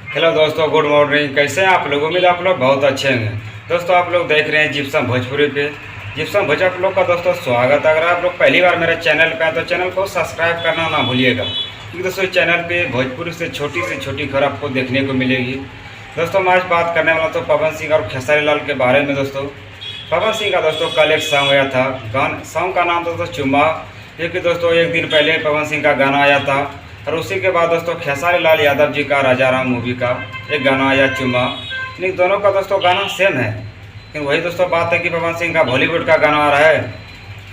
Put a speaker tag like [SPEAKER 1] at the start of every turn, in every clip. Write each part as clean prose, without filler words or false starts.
[SPEAKER 1] Hello दोस्तों, good morning. कैसे हैं आप लोग? उम्मीद आप लोग बहुत अच्छे हैं। दोस्तों, आप लोग देख रहे हैं जिप्सम भोजपुरी पे। जिप्सम भोज आप लोग का दोस्तों स्वागत है। अगर आप लोग पहली बार मेरे चैनल पे हैं तो चैनल को सब्सक्राइब करना ना भूलिएगा, क्योंकि दोस्तों इस चैनल पे भोजपुरी से छोटी खबर आपको देखने को मिलेगी। दोस्तों, मैं आज बात करने वाला तो पवन सिंह और खेसारी लाल के बारे में। दोस्तों, पवन सिंह का दोस्तों कल एक सॉन्ग आया था। सॉन्ग का नाम दोस्तों चुम्मा, क्योंकि दोस्तों एक दिन पहले पवन सिंह का गाना आया था। और उसी के बाद दोस्तों खेसारी लाल यादव जी का राजा राम मूवी का एक गाना आया चुम्मा। इन दोनों का दोस्तों गाना सेम है, लेकिन वही दोस्तों बात है कि पवन सिंह का बॉलीवुड का गाना आ रहा है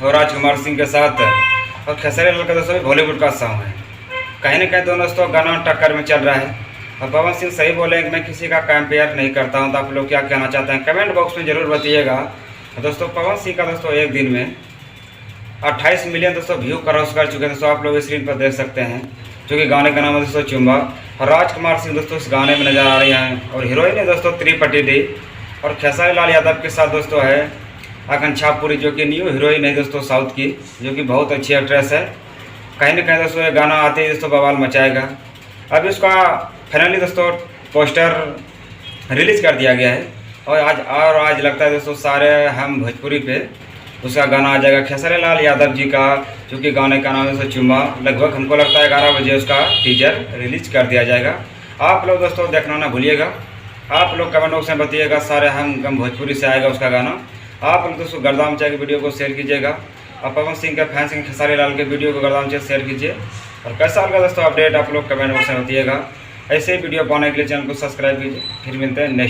[SPEAKER 1] और राजकुमार सिंह के साथ, और खेसारी लाल का दोस्तों भी बॉलीवुड का सॉन्ग है। कहीं ना कहीं दोनों दोस्तों गाना टक्कर में चल रहा है। और पवन सिंह सही बोले कि मैं किसी का कंपेयर नहीं करता हूँ। तो आप लोग क्या कहना चाहते हैं कमेंट बॉक्स में ज़रूर बताइएगा। दोस्तों, पवन सिंह का दोस्तों एक दिन में 28 मिलियन दोस्तों व्यू क्रॉस कर चुके हैं। दोस्तों आप लोग स्क्रीन पर देख सकते हैं, जो कि गाने का नाम है दोस्तों चुम्बा। और राजकुमार सिंह दोस्तों इस गाने में नजर आ रही हैं, और हीरोइन है दोस्तों त्रिपटी दी। और खेसारी लाल यादव के साथ दोस्तों है आकांक्षा पुरी, जो कि न्यू हीरोइन है दोस्तों साउथ की, जो कि बहुत अच्छी एक्ट्रेस है। कहीं ना कहीं दोस्तों ये गाना आते ही दोस्तों बवाल मचाएगा। अभी उसका फाइनली दोस्तों पोस्टर रिलीज़ कर दिया गया है, और आज लगता है दोस्तों सारे हम भोजपुरी पे उसका गाना आ जाएगा खेसारी लाल यादव जी का, जो कि गाने का नाम है चुम्मा। लगभग हमको लगता है 11 बजे उसका टीजर रिलीज कर दिया जाएगा। आप लोग दोस्तों देखना ना भूलिएगा। आप लोग कमेंट बॉक्स में बताइएगा सारे हम भोजपुरी से आएगा उसका गाना। आप लोग दोस्तों गर्दाम चाय की वीडियो को शेयर कीजिएगा, और पवन सिंह के फैंस खेसारी लाल के वीडियो को गर्दाम चाय शेयर कीजिए। और कैसा लगा दोस्तों अपडेट आप लोग कमेंट बॉक्स में बताइएगा। ऐसे ही वीडियो पाने के लिए चैनल को सब्सक्राइब कीजिए। फिर मिलते हैं नेक्स्ट।